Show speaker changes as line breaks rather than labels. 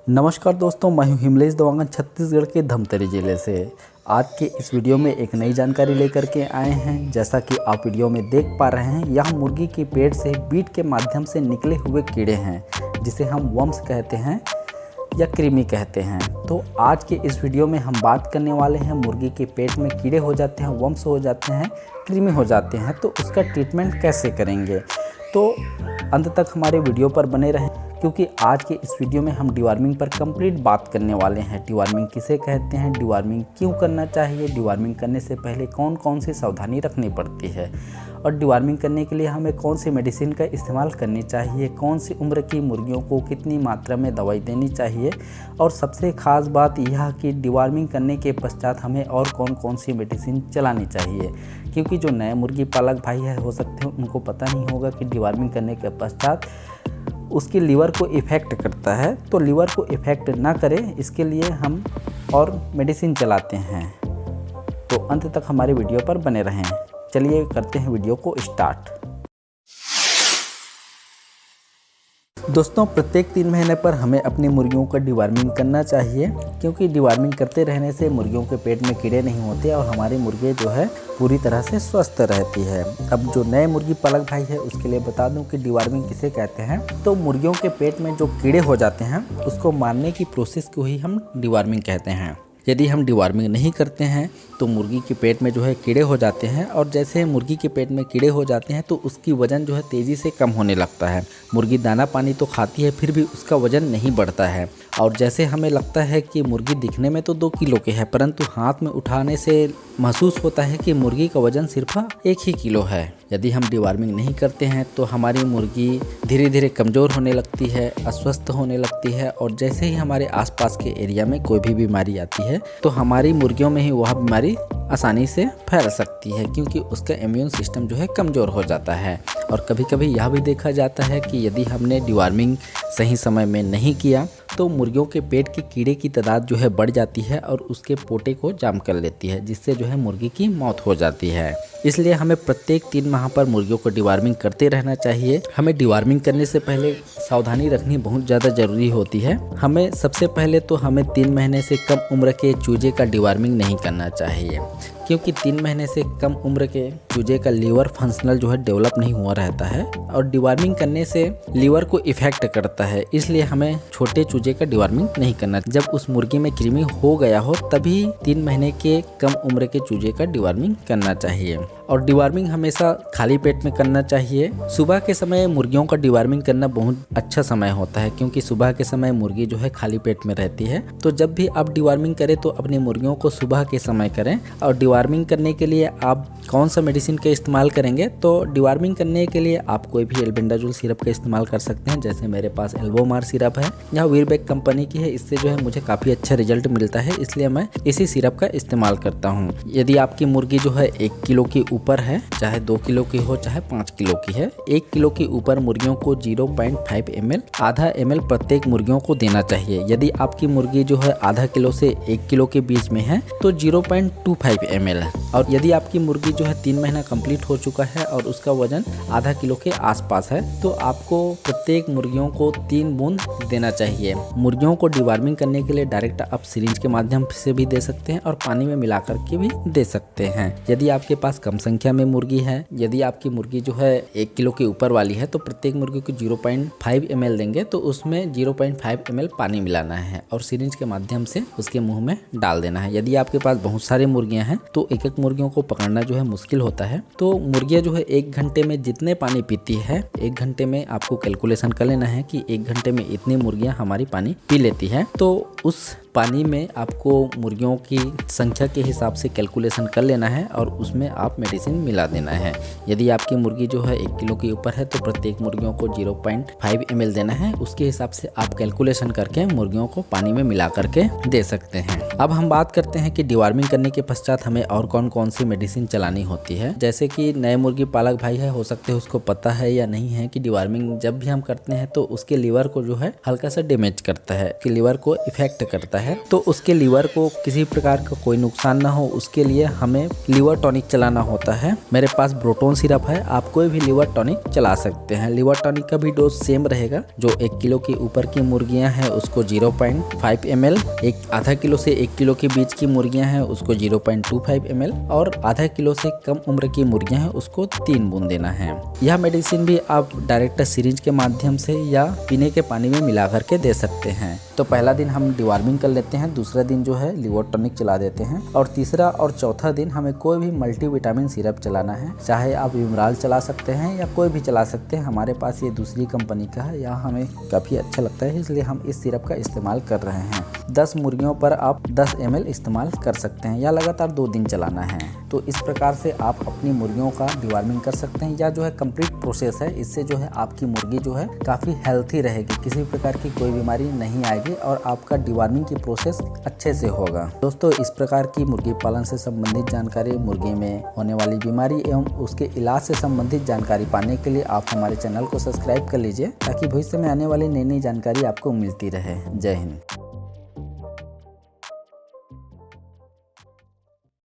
नमस्कार दोस्तों, मैं हूं हिमलेश देवांगन छत्तीसगढ़ के धमतरी ज़िले से। आज के इस वीडियो में एक नई जानकारी लेकर के आए हैं। जैसा कि आप वीडियो में देख पा रहे हैं, यह मुर्गी के पेट से बीट के माध्यम से निकले हुए कीड़े हैं, जिसे हम वर्म्स कहते हैं या कृमि कहते हैं। तो आज के इस वीडियो में हम बात करने वाले हैं, मुर्गी के पेट में कीड़े हो जाते हैं, वर्म्स हो जाते हैं, कृमि हो जाते हैं, तो उसका ट्रीटमेंट कैसे करेंगे। तो अंत तक हमारे वीडियो पर बने रहें, क्योंकि आज के इस वीडियो में हम डिवॉर्मिंग पर कंप्लीट बात करने वाले हैं। डिवॉर्मिंग किसे कहते हैं, डिवॉर्मिंग क्यों करना चाहिए, डिवॉर्मिंग करने से पहले कौन कौन सी सावधानी रखनी पड़ती है, और डिवॉर्मिंग करने के लिए हमें कौन सी मेडिसिन का इस्तेमाल करनी चाहिए, कौन सी उम्र की मुर्गियों को कितनी मात्रा में दवाई देनी चाहिए, और सबसे ख़ास बात यह कि डिवॉर्मिंग करने के पश्चात हमें और कौन कौन सी मेडिसिन चलानी चाहिए। क्योंकि जो नए मुर्गी पालक भाई है हो सकते हैं उनको पता नहीं होगा कि डिवॉर्मिंग करने के पश्चात उसके लीवर को इफ़ेक्ट करता है। तो लीवर को इफ़ेक्ट ना करे, इसके लिए हम और मेडिसिन चलाते हैं। तो अंत तक हमारे वीडियो पर बने रहें। चलिए करते हैं वीडियो को स्टार्ट। दोस्तों, प्रत्येक 3 महीने पर हमें अपनी मुर्गियों का डिवॉर्मिंग करना चाहिए, क्योंकि डिवॉर्मिंग करते रहने से मुर्गियों के पेट में कीड़े नहीं होते और हमारी मुर्गी जो है पूरी तरह से स्वस्थ रहती है। अब जो नए मुर्गी पालक भाई है उसके लिए बता दूं कि डिवॉर्मिंग किसे कहते हैं। तो मुर्गियों के पेट में जो कीड़े हो जाते हैं उसको मारने की प्रोसेस को ही हम डिवॉर्मिंग कहते हैं। यदि हम डिवॉर्मिंग नहीं करते हैं तो मुर्गी के पेट में जो है कीड़े हो जाते हैं, और जैसे मुर्गी के पेट में कीड़े हो जाते हैं तो उसकी वज़न जो है तेज़ी से कम होने लगता है। मुर्गी दाना पानी तो खाती है, फिर भी उसका वज़न नहीं बढ़ता है। और जैसे हमें लगता है कि मुर्गी दिखने में तो 2 किलो की है, परंतु हाथ में उठाने से महसूस होता है कि मुर्गी का वज़न सिर्फ 1 ही किलो है। यदि हम डिवॉर्मिंग नहीं करते हैं तो हमारी मुर्गी धीरे धीरे कमज़ोर होने लगती है, अस्वस्थ होने लगती है, और जैसे ही हमारे आसपास के एरिया में कोई भी बीमारी आती है तो हमारी मुर्गियों में ही वह बीमारी आसानी से फैल सकती है, क्योंकि उसका इम्यून सिस्टम जो है कमज़ोर हो जाता है। और कभी कभी यह भी देखा जाता है कि यदि हमने डिवॉर्मिंग सही समय में नहीं किया तो मुर्गियों के पेट के कीड़े की तादाद जो है बढ़ जाती है और उसके पोटे को जाम कर लेती है, जिससे जो है मुर्गी की मौत हो जाती है। इसलिए हमें प्रत्येक 3 माह पर मुर्गियों को डिवॉर्मिंग करते रहना चाहिए। हमें डिवॉर्मिंग करने से पहले सावधानी रखनी बहुत ज़्यादा ज़रूरी होती है। हमें सबसे पहले तो हमें 3 महीने से कम उम्र के चूजे का डिवॉर्मिंग नहीं करना चाहिए, क्योंकि 3 महीने से कम उम्र के चूजे का लीवर फंक्शनल जो है डेवलप नहीं हुआ रहता है, और डिवॉर्मिंग करने से लीवर को इफेक्ट करता है। इसलिए हमें छोटे चूजे का डिवॉर्मिंग नहीं करना। जब उस मुर्गी में कृमि हो गया हो तभी 3 महीने के कम उम्र के चूजे का डिवॉर्मिंग करना चाहिए। और डिवॉर्मिंग हमेशा खाली पेट में करना चाहिए। सुबह के समय मुर्गियों का डिवॉर्मिंग करना बहुत अच्छा समय होता है, क्योंकि सुबह के समय मुर्गी जो है खाली पेट में रहती है। तो जब भी आप डिवॉर्मिंग करें तो अपनी मुर्गियों को सुबह के समय करें। और डिवॉर्मिंग करने के लिए आप कौन सा मेडिसिन का इस्तेमाल करेंगे, तो डिवॉर्मिंग करने के लिए आप कोई भी एल्बेंडाजोल सिरप का इस्तेमाल कर सकते हैं। जैसे मेरे पास एल्बोमार सिरप है, यह वीरबैक कंपनी की है। इससे जो है मुझे काफ़ी अच्छा रिजल्ट मिलता है, इसलिए मैं इसी सिरप का इस्तेमाल करता हूँ। यदि आपकी मुर्गी जो है 1 किलो के ऊपर है, चाहे 2 किलो की हो चाहे 5 किलो की है, 1 किलो के ऊपर मुर्गियों को 0.5 ml आधा ml प्रत्येक मुर्गियों को देना चाहिए। यदि आपकी मुर्गी जो है आधा किलो से 1 किलो के बीच में है तो 0.25 ml। और यदि आपकी मुर्गी जो है 3 महीना कंप्लीट हो चुका है और उसका वजन आधा किलो के आसपास है, तो आपको प्रत्येक मुर्गियों को 3 बूंद देना चाहिए। मुर्गियों को डिवॉर्मिंग करने के लिए डायरेक्ट आप सिरिंज के माध्यम से भी दे सकते हैं और पानी में मिलाकर के भी दे सकते हैं। यदि आपके पास कम संख्या में मुर्गी है, यदि आपकी मुर्गी जो है 1 किलो के ऊपर वाली है, तो प्रत्येक मुर्गी को 0.5 ml देंगे, तो उसमें 0.5 ml पानी मिलाना है और सिरिंज के माध्यम से उसके मुंह में डाल देना है। यदि आपके पास बहुत सारी मुर्गियां हैं तो एक एक मुर्गियों को पकड़ना जो है मुश्किल होता है। तो मुर्गियां जो है 1 घंटे में जितने पानी पीती है, 1 घंटे में आपको कैलकुलेशन कर लेना है कि 1 घंटे में इतनी मुर्गियां हमारी पानी पी लेती है। तो उस पानी में आपको मुर्गियों की संख्या के हिसाब से कैलकुलेशन कर लेना है और उसमें आप मेडिसिन मिला देना है। यदि आपकी मुर्गी जो है 1 किलो के ऊपर है तो प्रत्येक मुर्गियों को 0.5 ml देना है। उसके हिसाब से आप कैलकुलेशन करके मुर्गियों को पानी में मिला करके दे सकते हैं। अब हम बात करते हैं कि डिवॉर्मिंग करने के पश्चात हमें और कौन कौन सी मेडिसिन चलानी होती है। जैसे कि नए मुर्गी पालक भाई है, हो सकते हैं उसको पता है या नहीं है कि डिवॉर्मिंग जब भी हम करते हैं तो उसके लीवर को जो है हल्का सा डैमेज करता है, कि लीवर को इफेक्ट करता है। है, तो उसके लीवर को किसी प्रकार का कोई नुकसान ना हो उसके लिए हमें लीवर टॉनिक चलाना होता है। मेरे पास ब्रोटोन सिरप है, आप कोई भी लीवर टॉनिक चला सकते हैं। लीवर टॉनिक का भी डोज सेम रहेगा। जो 1 किलो के ऊपर की मुर्गियां हैं उसको 0.5 ml, एक आधा किलो से 1 किलो के बीच की मुर्गियां हैं उसको 0.25 ml और आधा किलो से कम उम्र की मुर्गियां हैं उसको 3 बूंद देना है। यह मेडिसिन भी आप डायरेक्ट सिरिंज के माध्यम से या पीने के पानी में मिला करके दे सकते हैं। तो पहला दिन हम डिवॉर्मिंग कर लेते हैं, दूसरा दिन जो है लीवर टॉनिक चला देते हैं और तीसरा और चौथा दिन हमें कोई भी मल्टीविटामिन सिरप चलाना है। चाहे आप विमराल चला सकते हैं या कोई भी चला सकते हैं। हमारे पास ये दूसरी कंपनी का है, यह हमें काफ़ी अच्छा लगता है इसलिए हम इस सिरप का इस्तेमाल कर रहे हैं। 10 मुर्गियों पर आप 10 ml इस्तेमाल कर सकते हैं या लगातार 2 दिन चलाना है। तो इस प्रकार से आप अपनी मुर्गियों का डिवॉर्मिंग कर सकते हैं या जो है कंप्लीट प्रोसेस है। इससे जो है आपकी मुर्गी जो है काफ़ी हेल्थी रहेगी, किसी प्रकार की कोई बीमारी नहीं आएगी और आपका डिवॉर्मिंग की प्रोसेस अच्छे से होगा। दोस्तों, इस प्रकार की मुर्गी पालन से संबंधित जानकारी, मुर्गी में होने वाली बीमारी एवं उसके इलाज से संबंधित जानकारी पाने के लिए आप हमारे चैनल को सब्सक्राइब कर लीजिए ताकि भविष्य में आने वाली नई नई जानकारी आपको मिलती रहे। जय हिंद।